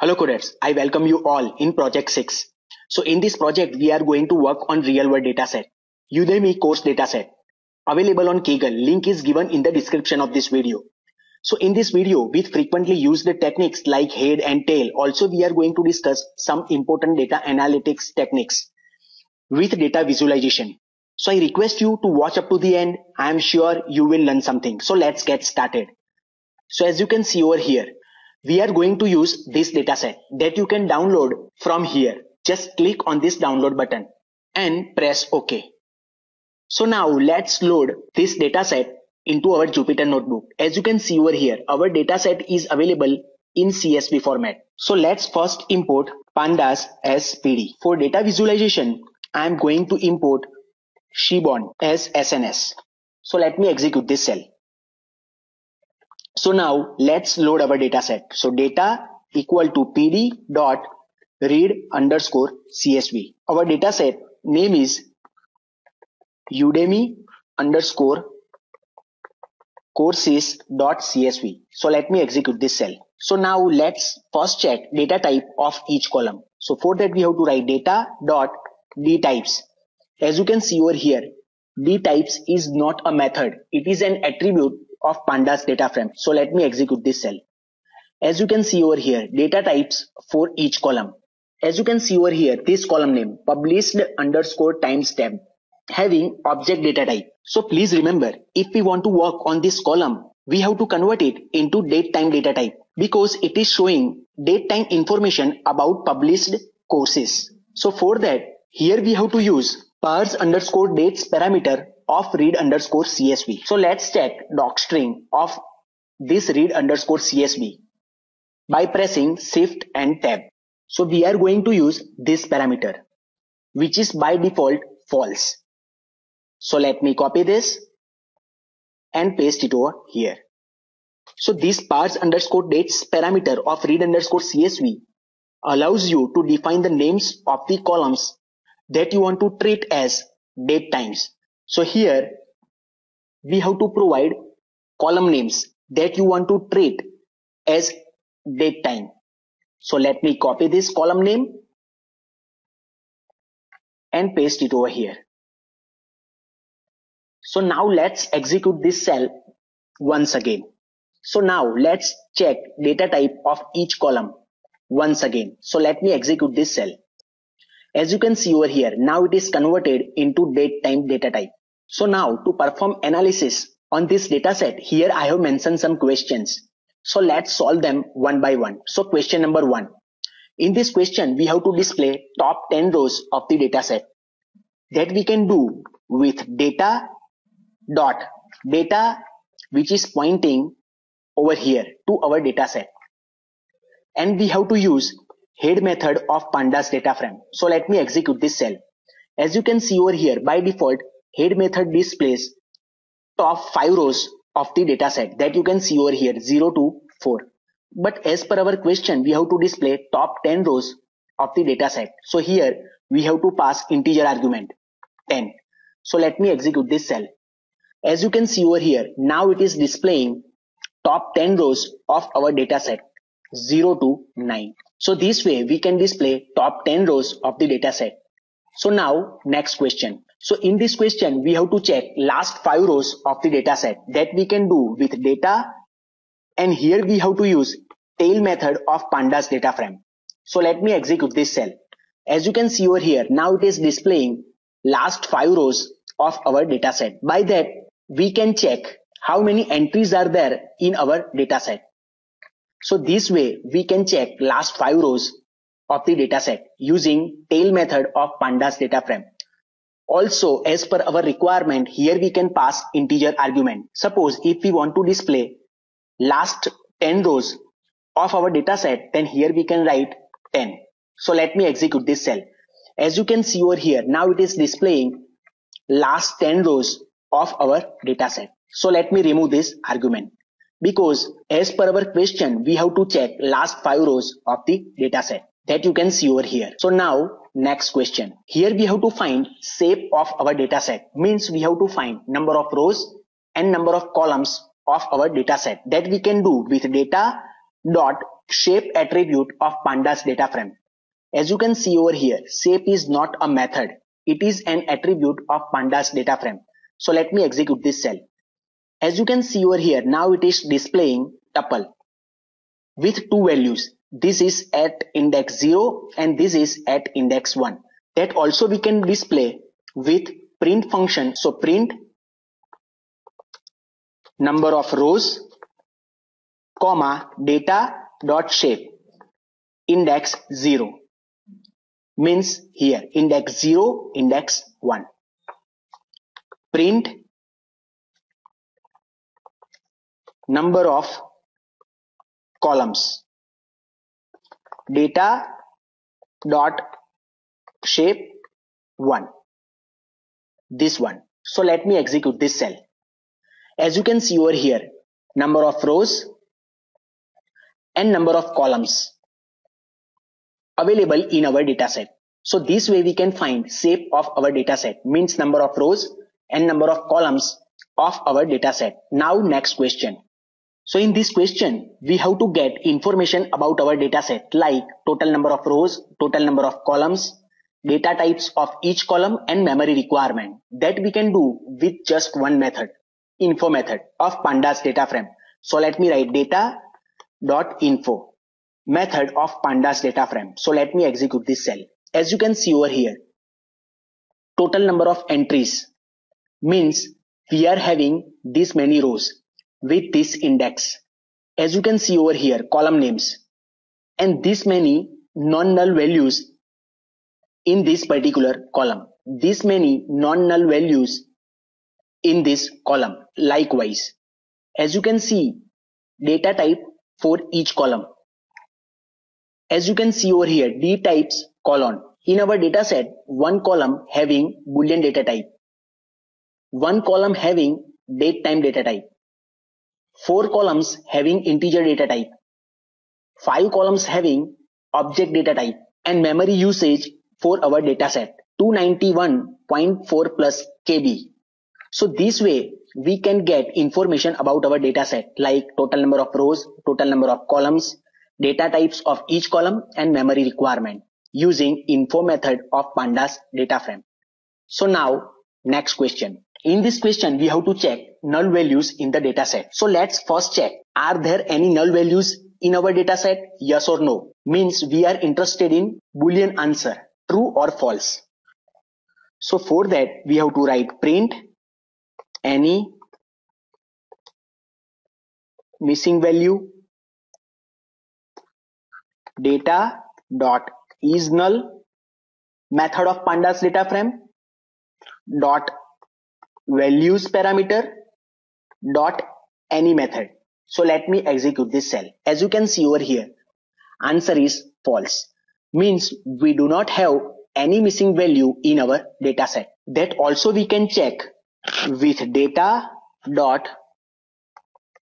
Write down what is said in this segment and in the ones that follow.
Hello coders, I welcome you all in project 6. So in this project, we are going to work on real world dataset, Udemy course dataset, available on Kaggle. Link is given in the description of this video. So in this video, we frequently use the techniques like head and tail. Also, we are going to discuss some important data analytics techniques with data visualization. So I request you to watch up to the end. I am sure you will learn something. So let's get started. So as you can see over here, we are going to use this dataset that you can download from here. Just click on this download button and press OK. So now let's load this dataset into our Jupyter notebook. As you can see over here, our dataset is available in CSV format. So let's first import pandas as PD. For data visualization, I am going to import Shibon as SNS. So let me execute this cell. So now let's load our dataset. So data equal to pd dot read underscore CSV. Our dataset name is Udemy underscore courses dot CSV. So let me execute this cell. So now let's first check data type of each column. So for that we have to write data dot dtypes. As you can see over here, dtypes is not a method. It is an attribute of pandas data frame. So let me execute this cell. As you can see over here, data types for each column. As you can see over here, this column name published underscore timestamp having object data type. So please remember, if we want to work on this column, we have to convert it into date time data type because it is showing date time information about published courses. So for that, here we have to use parse underscore dates parameter of read underscore CSV. So let's check docstring of this read underscore CSV by pressing shift and tab. So we are going to use this parameter, which is by default false. So let me copy this and paste it over here. So this parse underscore dates parameter of read underscore CSV allows you to define the names of the columns that you want to treat as date times. So here we have to provide column names that you want to treat as date time. So let me copy this column name and paste it over here. So now let's execute this cell once again. So now let's check data type of each column once again. So let me execute this cell. As you can see over here, now it is converted into date time data type. So now to perform analysis on this dataset, here I have mentioned some questions. So let's solve them one by one. So question number 1. In this question, we have to display top 10 rows of the dataset. That we can do with data dot data, which is pointing over here to our dataset. And we have to use head method of pandas data frame. So let me execute this cell. As you can see over here, by default, head method displays top 5 rows of the dataset that you can see over here 0 to 4. But as per our question, we have to display top 10 rows of the dataset. So here we have to pass integer argument 10. So let me execute this cell. As you can see over here, now it is displaying top 10 rows of our dataset 0 to 9. So this way we can display top 10 rows of the dataset. So now next question. So in this question we have to check last 5 rows of the dataset that we can do with data, and here we have to use tail method of pandas data frame. So let me execute this cell. As you can see over here, now it is displaying last 5 rows of our dataset. By that we can check how many entries are there in our dataset. So this way we can check last 5 rows of the dataset using tail method of pandas data frame. Also, as per our requirement, here we can pass integer argument. Suppose if we want to display last 10 rows of our dataset, then here we can write 10. So let me execute this cell. As you can see over here, now it is displaying last 10 rows of our dataset. So let me remove this argument because as per our question, we have to check last 5 rows of the dataset that you can see over here. So now next question. Here we have to find shape of our dataset. Means we have to find number of rows and number of columns of our dataset that we can do with data dot shape attribute of pandas data frame. As you can see over here, shape is not a method. It is an attribute of pandas data frame. So let me execute this cell. As you can see over here, now it is displaying tuple with two values. This is at index 0 and this is at index 1. That also we can display with print function. So print number of rows, comma, data dot shape, index 0. Means here index 0, index 1. Print number of columns, data dot shape 1. This one. So let me execute this cell. As you can see over here, number of rows and number of columns available in our dataset. So this way we can find shape of our dataset, means number of rows and number of columns of our dataset. Now next question. So in this question, we have to get information about our dataset like total number of rows, total number of columns, data types of each column and memory requirement. That we can do with just one method, info method of pandas data frame. So let me write data.info method of pandas data frame. So let me execute this cell. As you can see over here, total number of entries means we are having this many rows with this index. As you can see over here, column names and this many non-null values in this particular column. This many non-null values in this column. Likewise, as you can see, data type for each column. As you can see over here, D types colon. In our data set, one column having Boolean data type, one column having date time data type, 4 columns having integer data type, 5 columns having object data type, and memory usage for our data set 291.4 plus KB. So this way we can get information about our data set like total number of rows, total number of columns, data types of each column and memory requirement using info method of pandas data frame. So now next question. In this question we have to check null values in the data set. So let's first check, are there any null values in our data set? Yes or no. Means we are interested in Boolean answer, true or false. So for that we have to write print any missing value data dot is null method of pandas data frame dot values parameter dot any method. So let me execute this cell. As you can see over here, answer is false. Means we do not have any missing value in our data set. That also we can check with data dot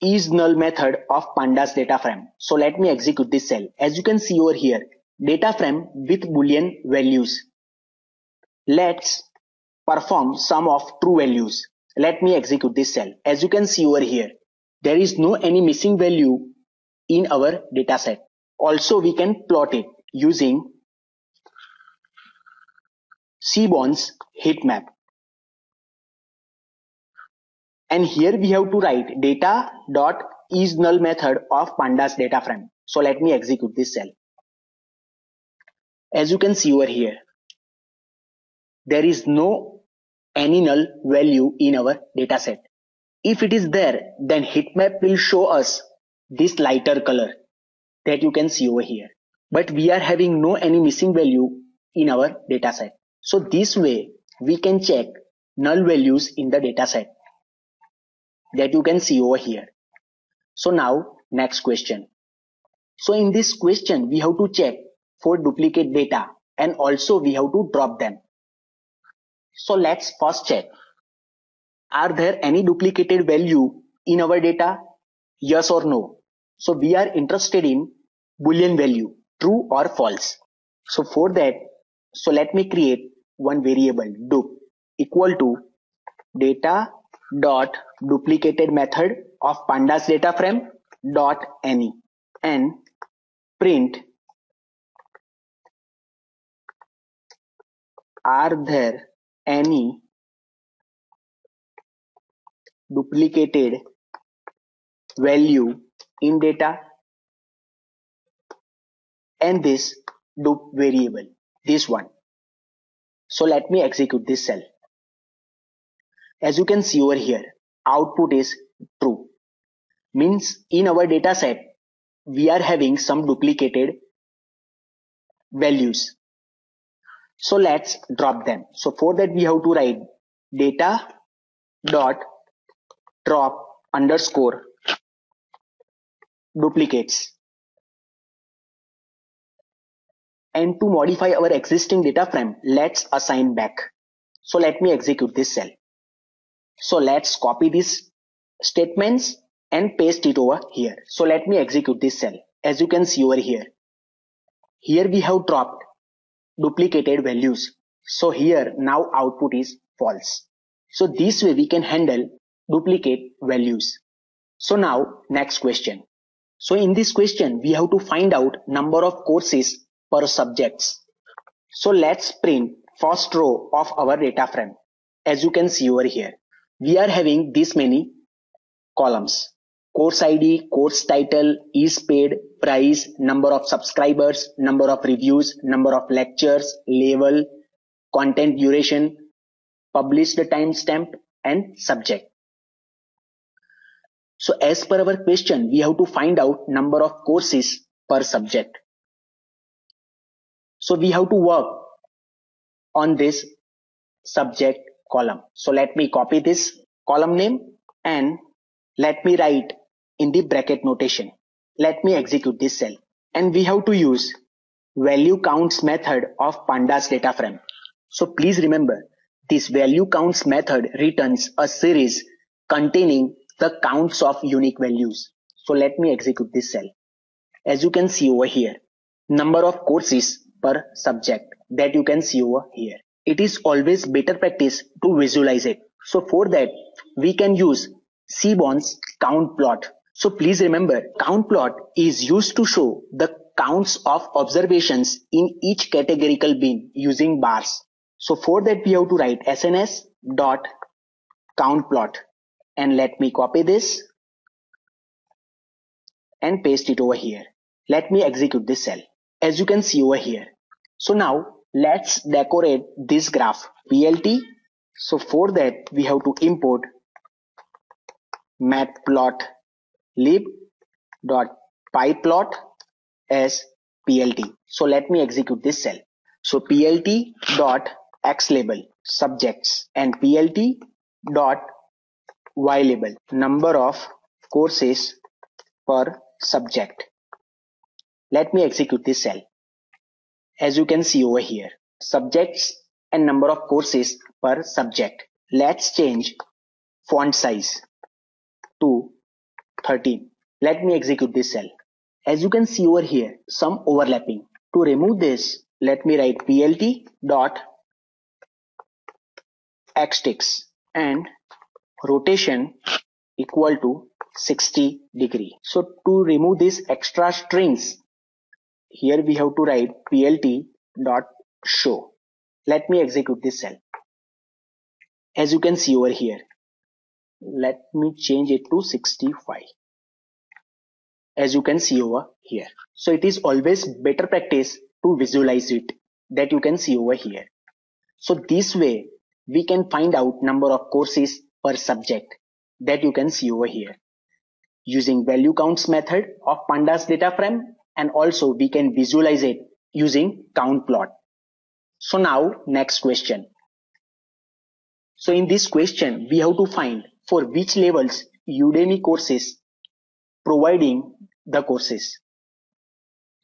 is null method of pandas data frame. So let me execute this cell. As you can see over here, data frame with Boolean values. Let's perform sum of true values. Let me execute this cell. As you can see over here, there is no any missing value in our data set. Also we can plot it using Seaborn's heat map. And here we have to write data dot is null method of pandas data frame. So let me execute this cell. As you can see over here, there is no any null value in our data set. If it is there, then heat map will show us this lighter color that you can see over here. But we are having no any missing value in our data set. So this way we can check null values in the data set that you can see over here. So now next question. So in this question we have to check for duplicate data and also we have to drop them. So let's first check, are there any duplicated value in our data? Yes or no. So we are interested in Boolean value, true or false. So for that, so let me create one variable dup equal to data dot duplicated method of pandas data frame dot any, and print are there any duplicated value in data, and this dup variable, this one. So let me execute this cell. As you can see over here, output is true. Means in our data set, we are having some duplicated values. So let's drop them. So for that we have to write data dot drop underscore duplicates. And to modify our existing data frame, let's assign back. So let me execute this cell. So let's copy these statements and paste it over here. So let me execute this cell. As you can see over here, we have dropped duplicated values. So here now output is false. So this way we can handle duplicate values. So now next question. So in this question we have to find out number of courses per subjects. So let's print first row of our data frame. As you can see over here, we are having this many columns: course ID, course title, is paid, price, number of subscribers, number of reviews, number of lectures, level, content duration, published timestamp, and subject. So as per our question, we have to find out number of courses per subject. So we have to work on this subject column. So let me copy this column name and let me write in the bracket notation. Let me execute this cell. And we have to use value counts method of pandas data frame. So please remember, this value counts method returns a series containing the counts of unique values. So let me execute this cell. As you can see over here, number of courses per subject that you can see over here. It is always better practice to visualize it. So for that, we can use Seaborn's count plot. So please remember, count plot is used to show the counts of observations in each categorical bin using bars. So for that we have to write SNS dot count plot, and let me copy this and paste it over here. Let me execute this cell. As you can see over here. So now let's decorate this graph plt. So for that we have to import matplotlib.pyplot as plt. So let me execute this cell. So plt dot xlabel subjects and plt dot ylabel number of courses per subject. Let me execute this cell. As you can see over here, subjects and number of courses per subject. Let's change font size to 13. Let me execute this cell. As you can see over here, some overlapping. To remove this, let me write plt dot xtix and rotation equal to 60 degree. So to remove these extra strings, here we have to write plt dot show. Let me execute this cell. As you can see over here, let me change it to 65. As you can see over here. So it is always better practice to visualize it, that you can see over here. So this way we can find out number of courses per subject that you can see over here using value counts method of pandas data frame, and also we can visualize it using count plot. So now next question. So in this question we have to find for which levels Udemy courses providing the courses.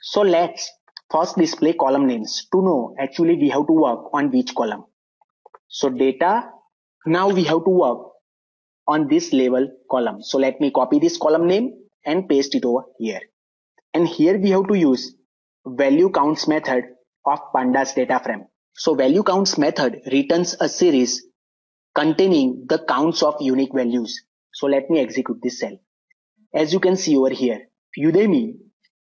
So let's first display column names to know actually we have to work on which column. So data, now we have to work on this level column. So let me copy this column name and paste it over here. And here we have to use value counts method of pandas data frame. So value counts method returns a series containing the counts of unique values. So let me execute this cell. As you can see over here, Udemy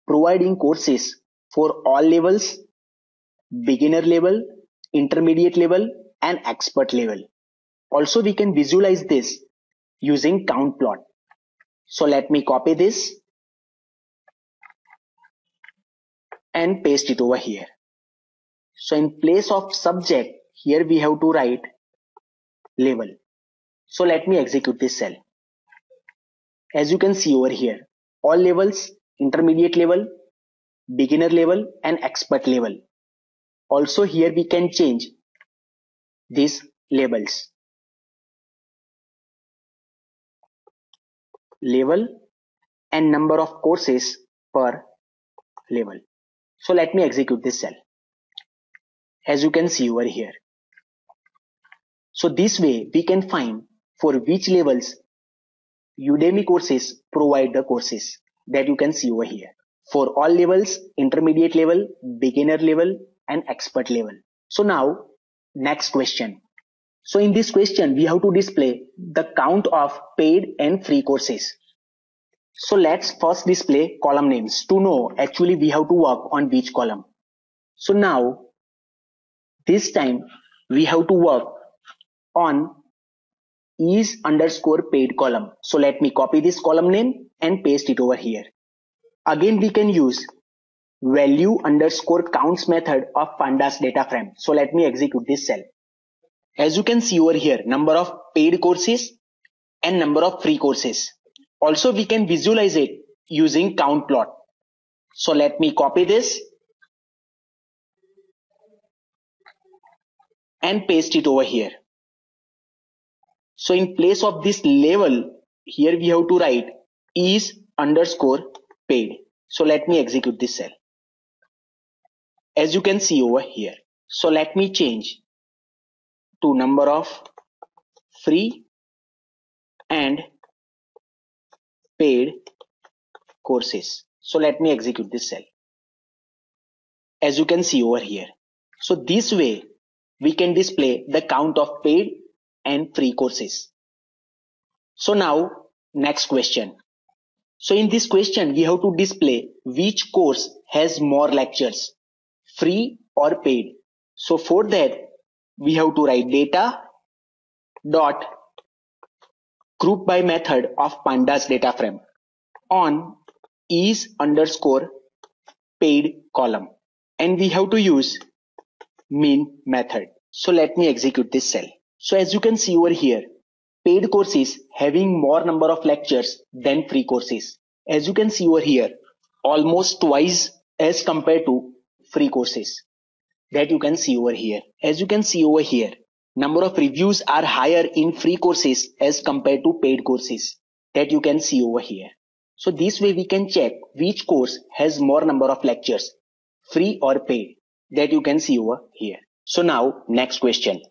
providing courses for all levels, beginner level, intermediate level, and expert level. Also, we can visualize this using count plot. So let me copy this and paste it over here. So in place of subject, here we have to write level. So let me execute this cell. As you can see over here, all levels, intermediate level, beginner level, and expert level. Also here we can change these labels. Level and number of courses per level. So let me execute this cell. As you can see over here. So this way we can find for which levels Udemy courses provide the courses that you can see over here. For all levels, intermediate level, beginner level, and expert level. So now, next question. So in this question, we have to display the count of paid and free courses. So let's first display column names to know actually we have to work on which column. So now, this time we have to work on is underscore paid column. So let me copy this column name and paste it over here. Again, we can use value underscore counts method of pandas data frame. So let me execute this cell. As you can see over here, number of paid courses and number of free courses. Also, we can visualize it using count plot. So let me copy this and paste it over here. So in place of this level, here we have to write is underscore paid. So let me execute this cell. As you can see over here. So let me change to number of free and paid courses. So let me execute this cell. As you can see over here. So this way we can display the count of paid and free courses. So now next question. So in this question we have to display which course has more lectures, free or paid. So for that we have to write data dot group by method of pandas data frame on is underscore paid column, and we have to use min method. So let me execute this cell. So as you can see over here, paid courses having more number of lectures than free courses. As you can see over here, almost twice as compared to free courses that you can see over here. As you can see over here, number of reviews are higher in free courses as compared to paid courses that you can see over here. So this way we can check which course has more number of lectures, free or paid, that you can see over here. So now next question.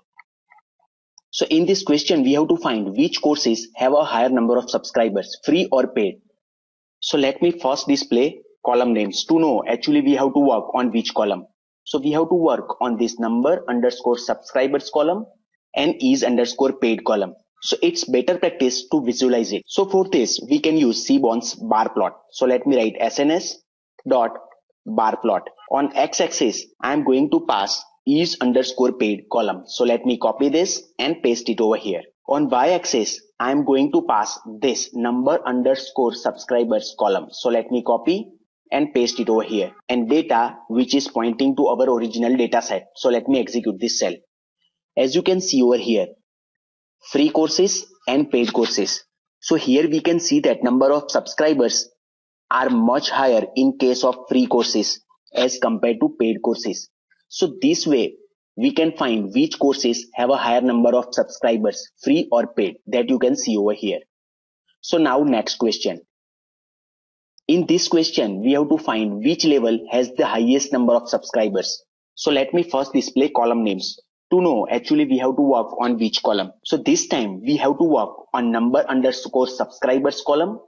So in this question we have to find which courses have a higher number of subscribers, free or paid. So let me first display column names to know actually we have to work on which column. So we have to work on this number underscore subscribers column and is underscore paid column. So it's better practice to visualize it. So for this we can use Seaborn's bar plot. So let me write SNS dot bar plot. On x-axis I am going to pass is underscore paid column. So let me copy this and paste it over here. On y-axis I am going to pass this number underscore subscribers column. So let me copy and paste it over here, and data which is pointing to our original data set. So let me execute this cell. As you can see over here, free courses and paid courses. So here we can see that number of subscribers are much higher in case of free courses as compared to paid courses. So this way we can find which courses have a higher number of subscribers, free or paid, that you can see over here. So now next question. In this question, we have to find which level has the highest number of subscribers. So let me first display column names to know actually we have to work on which column. So this time we have to work on number underscore subscribers column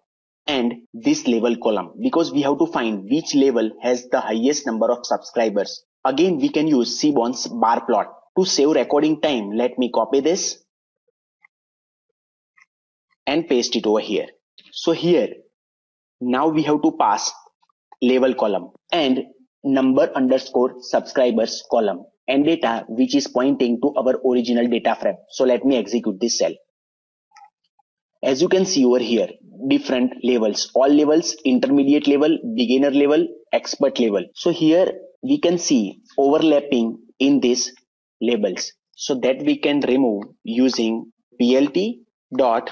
and this level column, because we have to find which level has the highest number of subscribers. Again, we can use Seaborn's bar plot. To save recording time, let me copy this and paste it over here. So here, now we have to pass level column and number underscore subscribers column and data which is pointing to our original data frame. So let me execute this cell. As you can see over here, different levels, all levels, intermediate level, beginner level, expert level. So here we can see overlapping in these labels. So that we can remove using plt dot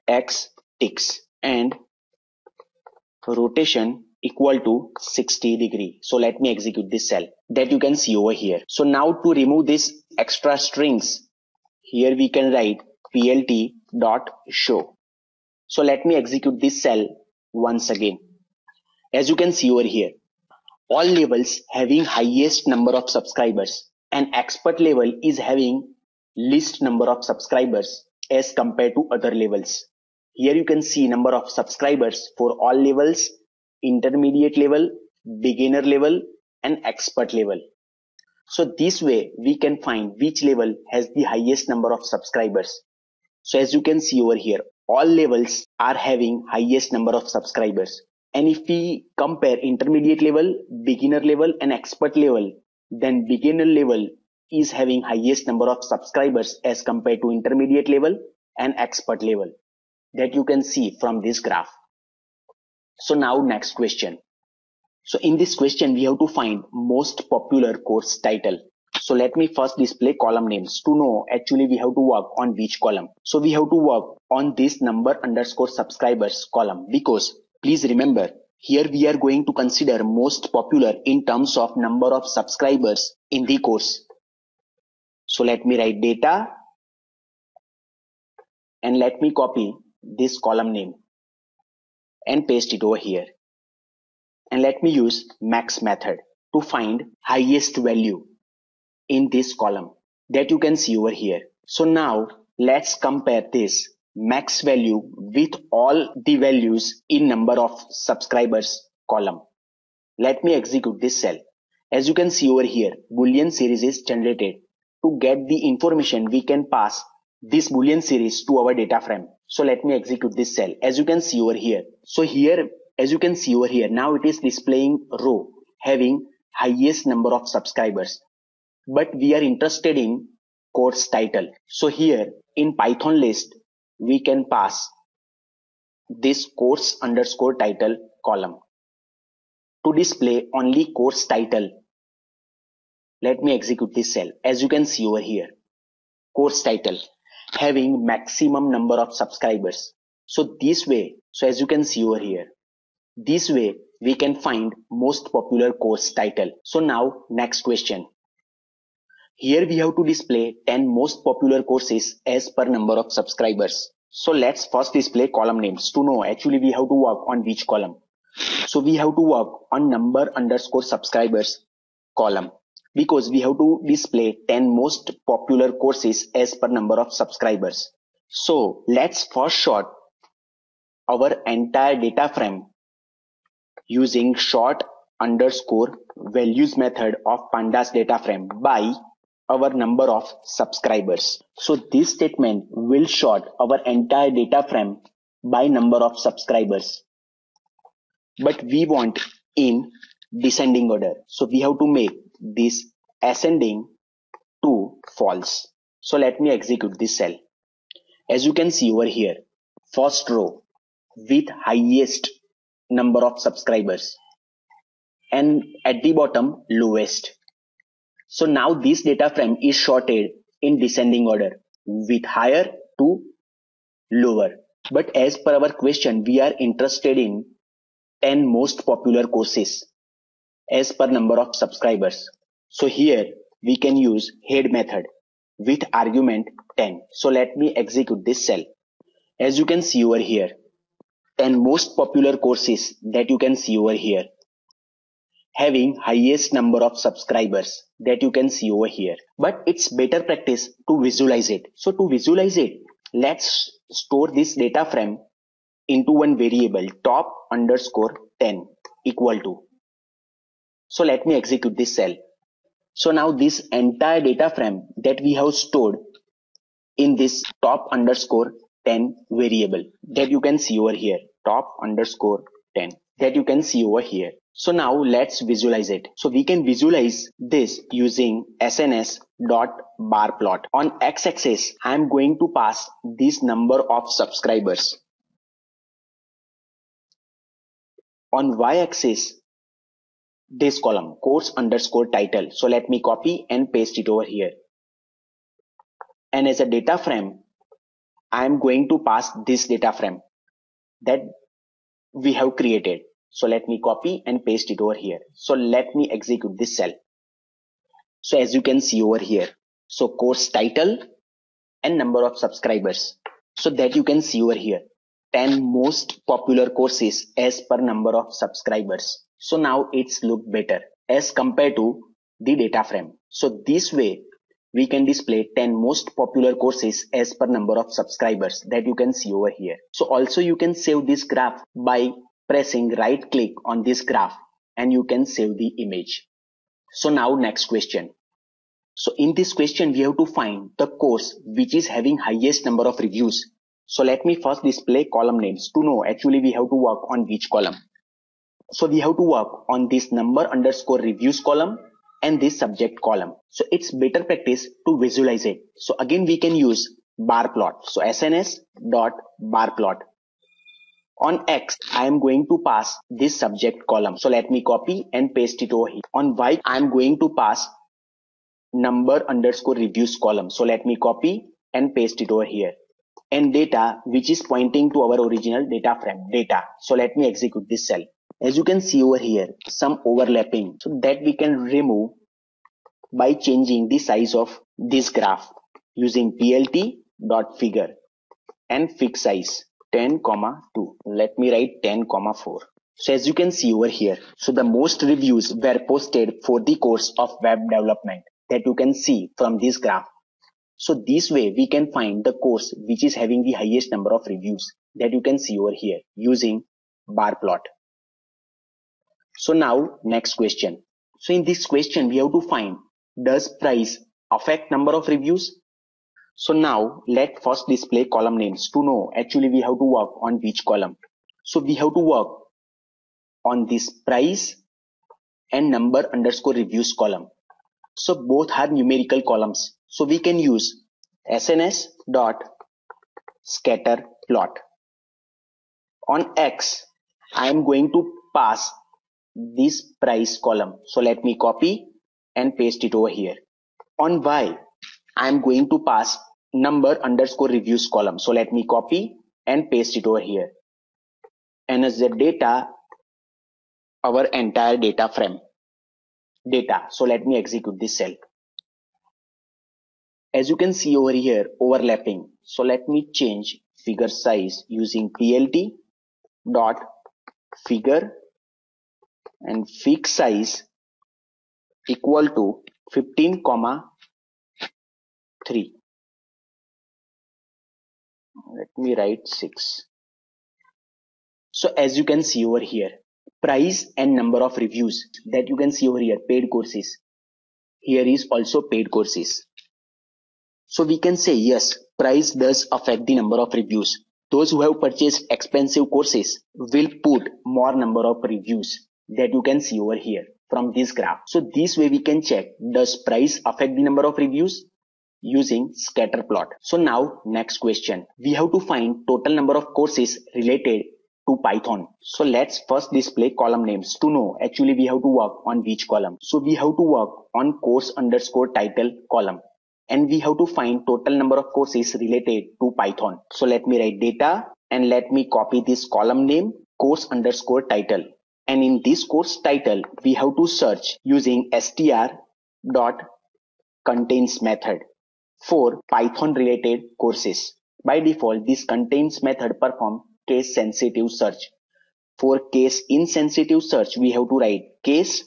x ticks and rotation equal to 60 degree. So let me execute this cell that you can see over here. So now to remove this extra strings, here we can write plt dot show. So let me execute this cell once again. As you can see over here, all levels having highest number of subscribers and expert level is having least number of subscribers as compared to other levels. Here you can see number of subscribers for all levels, intermediate level, beginner level and expert level. So this way we can find which level has the highest number of subscribers. So as you can see over here, all levels are having highest number of subscribers. And if we compare intermediate level, beginner level and expert level, then beginner level is having highest number of subscribers as compared to intermediate level and expert level. That you can see from this graph. So now next question. So in this question we have to find most popular course title. So let me first display column names to know actually we have to work on which column. So we have to work on this number underscore subscribers column because please remember here we are going to consider most popular in terms of number of subscribers in the course. So let me write data and let me copy this column name and paste it over here. And let me use max method to find highest value in this column that you can see over here. So now let's compare this max value with all the values in number of subscribers column. Let me execute this cell. As you can see over here, Boolean series is generated. To get the information, we can pass this Boolean series to our data frame. So let me execute this cell. As you can see over here. So here, as you can see over here, now it is displaying row having highest number of subscribers. But we are interested in course title. So here in Python list, we can pass this course underscore title column to display only course title. Let me execute this cell. As you can see over here, course title having maximum number of subscribers. So this way, so as you can see over here, this way we can find most popular course title. So now next question. Here we have to display 10 most popular courses as per number of subscribers. So let's first display column names to know actually we have to work on which column. So we have to work on number underscore subscribers column because we have to display 10 most popular courses as per number of subscribers. So let's first sort our entire data frame using sort underscore values method of pandas data frame by our number of subscribers. So this statement will sort our entire data frame by number of subscribers. But we want in descending order. So we have to make this ascending to false. So let me execute this cell. As you can see over here, first row with highest number of subscribers and at the bottom lowest. So now this data frame is sorted in descending order with higher to lower. But as per our question, we are interested in 10 most popular courses as per number of subscribers. So here we can use head method with argument 10. So let me execute this cell. As you can see over here, 10 most popular courses that you can see over here having highest number of subscribers that you can see over here. But it's better practice to visualize it. So to visualize it, let's store this data frame into one variable top underscore 10 equal to. So let me execute this cell. So now this entire data frame that we have stored in this top underscore 10 variable that you can see over here, top underscore 10. that you can see over here. So now let's visualize it. So we can visualize this using sns.barplot. On x-axis, I am going to pass this number of subscribers. On y-axis, this column, course underscore title. So let me copy and paste it over here. And as a data frame, I am going to pass this data frame that we have created. So let me copy and paste it over here. So let me execute this cell. So as you can see over here, so course title and number of subscribers. So that you can see over here, 10 most popular courses as per number of subscribers. So now it's look better as compared to the data frame. So this way we can display 10 most popular courses as per number of subscribers that you can see over here. So also you can save this graph by pressing right click on this graph and you can save the image. So now next question. So in this question we have to find the course which is having highest number of reviews. So let me first display column names to know actually we have to work on which column. So we have to work on this number underscore reviews column and this subject column. So it's better practice to visualize it. So again we can use bar plot. So sns.barplot. On X, I am going to pass this subject column. So let me copy and paste it over here. On Y, I am going to pass number underscore reviews column. So let me copy and paste it over here. And data, which is pointing to our original data frame, data. So let me execute this cell. As you can see over here, some overlapping, so that we can remove by changing the size of this graph using plt.figure and fix size 10,2. Let me write 10,4. So as you can see over here, so the most reviews were posted for the course of web development that you can see from this graph. So this way we can find the course which is having the highest number of reviews that you can see over here using bar plot. So now next question. So in this question we have to find, does price affect number of reviews? So now let first display column names to know actually we have to work on which column. So we have to work on this price and number underscore reviews column. So both are numerical columns. So we can use sns.scatter plot. On X, I am going to pass this price column. So let me copy and paste it over here. On Y, I am going to pass number underscore reviews column. So let me copy and paste it over here. And as the data, our entire data frame. Data. So let me execute this cell. As you can see over here, overlapping. So let me change figure size using plt dot figure and fix size equal to 15,3. Let me write 6. So as you can see over here, price and number of reviews that you can see over here, paid courses. Here is also paid courses. So we can say yes, price does affect the number of reviews. Those who have purchased expensive courses will put more number of reviews that you can see over here from this graph. So this way we can check, does price affect the number of reviews using scatter plot. So now next question, we have to find total number of courses related to Python. So let's first display column names to know actually we have to work on which column. So we have to work on course underscore title column. And we have to find total number of courses related to Python. So let me write data and let me copy this column name course underscore title. And in this course title, we have to search using str.contains method for Python related courses. By default, this contains method perform case sensitive search. For case insensitive search, we have to write case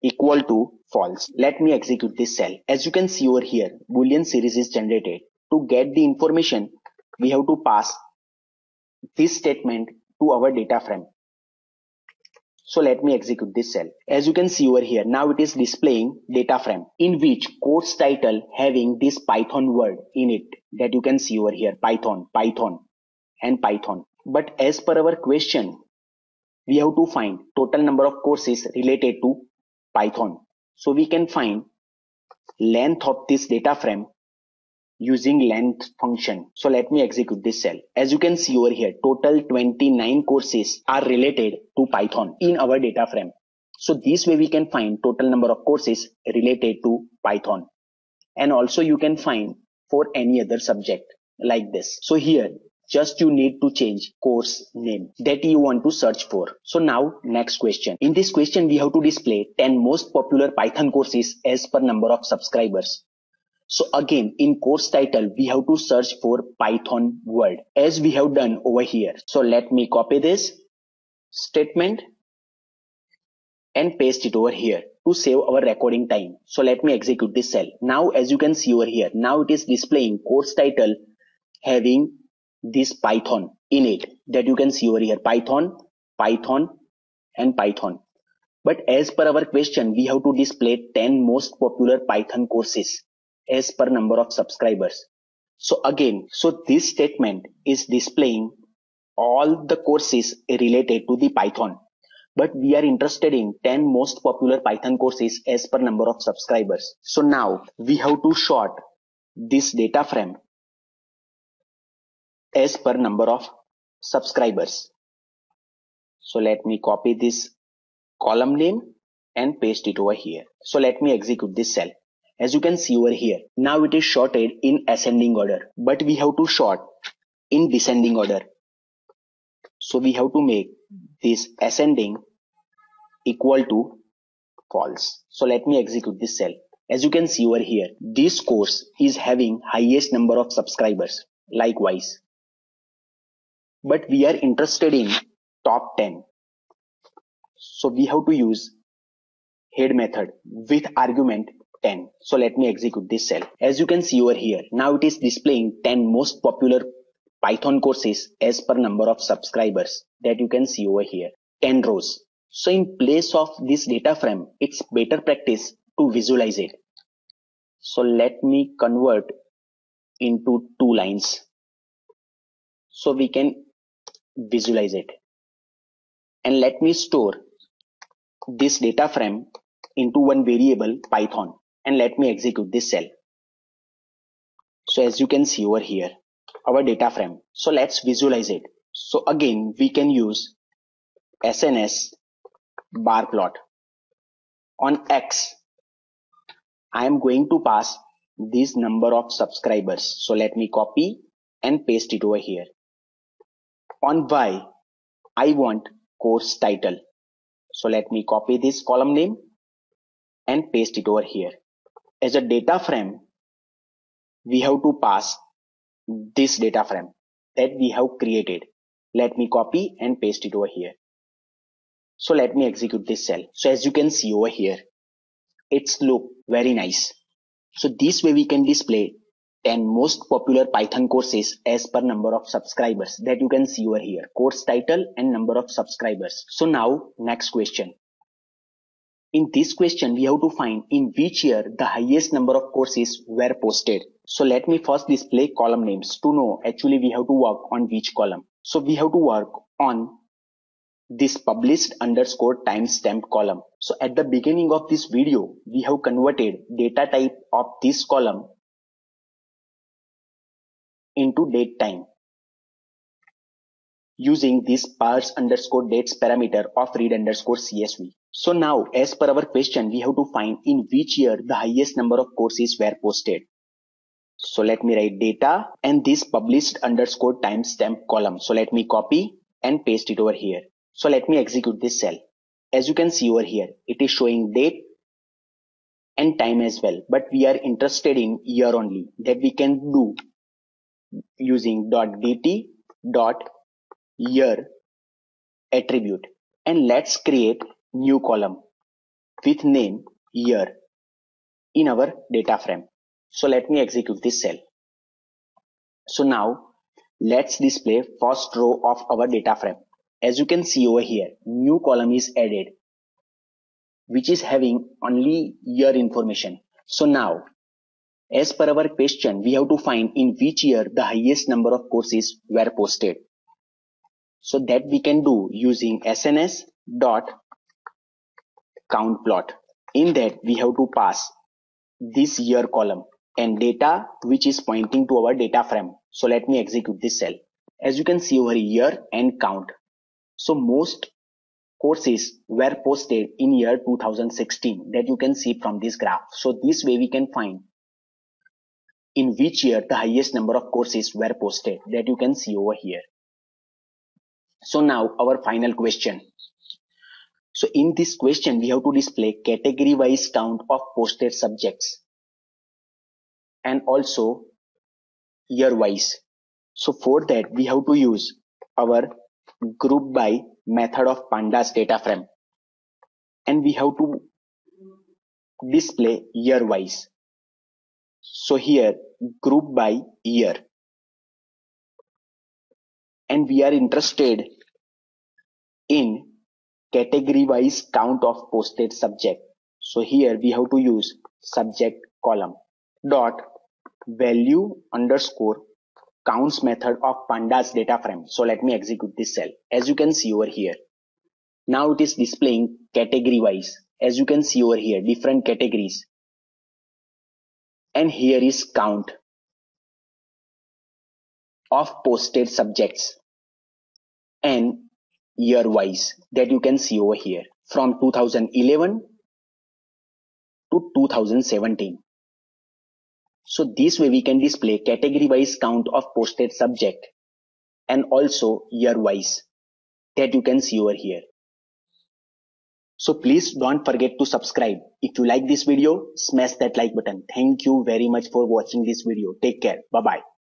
equal to false. Let me execute this cell. As you can see over here, Boolean series is generated. To get the information, we have to pass this statement to our data frame. So let me execute this cell. As you can see over here, now it is displaying data frame in which course title having this Python word in it that you can see over here, Python, Python and Python. But as per our question, we have to find total number of courses related to Python. So we can find length of this data frame using length function. So let me execute this cell. As you can see over here, total 29 courses are related to Python in our data frame. So this way we can find total number of courses related to Python. And also you can find for any other subject like this. So here just you need to change course name that you want to search for. So now next question. In this question we have to display 10 most popular Python courses as per number of subscribers. So again, in course title, we have to search for Python word as we have done over here. So let me copy this statement and paste it over here to save our recording time. So let me execute this cell. Now as you can see over here, now it is displaying course title having this Python in it that you can see over here, Python, Python and Python. But as per our question, we have to display 10 most popular Python courses as per number of subscribers. So again, so this statement is displaying all the courses related to the Python. But we are interested in 10 most popular Python courses as per number of subscribers. So now we have to sort this data frame as per number of subscribers. So let me copy this column name and paste it over here. So let me execute this cell. As you can see over here, now it is sorted in ascending order, but we have to sort in descending order. So we have to make this ascending equal to false. So let me execute this cell. As you can see over here, this course is having highest number of subscribers likewise. But we are interested in top 10. So we have to use head method with argument 10. So let me execute this cell. As you can see over here, now it is displaying 10 most popular Python courses as per number of subscribers that you can see over here, 10 rows. So in place of this data frame, it's better practice to visualize it. So let me convert into 2 lines so we can visualize it. And let me store this data frame into one variable Python and let me execute this cell. So as you can see over here, our data frame. So let's visualize it. So again, we can use SNS bar plot. On X, I am going to pass this number of subscribers. So let me copy and paste it over here. On Y, I want course title. So let me copy this column name and paste it over here. As a data frame, we have to pass this data frame that we have created. Let me copy and paste it over here. So let me execute this cell. So as you can see over here, it's look very nice. So this way we can display 10 most popular Python courses as per number of subscribers that you can see over here, course title and number of subscribers. So now next question. In this question, we have to find in which year the highest number of courses were posted. So let me first display column names to know actually we have to work on which column. So we have to work on this published underscore timestamp column. So at the beginning of this video, we have converted data type of this column into date time using this parse underscore dates parameter of read underscore CSV. So now as per our question, we have to find in which year the highest number of courses were posted. So let me write data and this published underscore timestamp column. So let me copy and paste it over here. So let me execute this cell. As you can see over here, it is showing date and time as well. But we are interested in year only, that we can do using .dt .year attribute. And let's create new column with name year in our data frame. So let me execute this cell. So now let's display first row of our data frame. As you can see over here, new column is added, which is having only year information. So now, as per our question, we have to find in which year the highest number of courses were posted. So that we can do using SNS dot count plot. In that we have to pass this year column and data which is pointing to our data frame. So let me execute this cell. As you can see over year and count. So most courses were posted in year 2016 that you can see from this graph. So this way we can find in which year the highest number of courses were posted that you can see over here. So now our final question. So in this question we have to display category wise count of posted subjects and also year wise. So for that we have to use our group by method of pandas data frame and we have to display year wise. So here group by year and we are interested in category wise count of posted subject. So here we have to use subject column dot value underscore counts method of pandas data frame. So let me execute this cell. As you can see over here, now it is displaying category wise. As you can see over here, different categories. And here is count of posted subjects and year wise that you can see over here from 2011 to 2017. So this way we can display category wise count of posted subject and also year wise that you can see over here. So please don't forget to subscribe. If you like this video, smash that like button. Thank you very much for watching this video. Take care. Bye bye.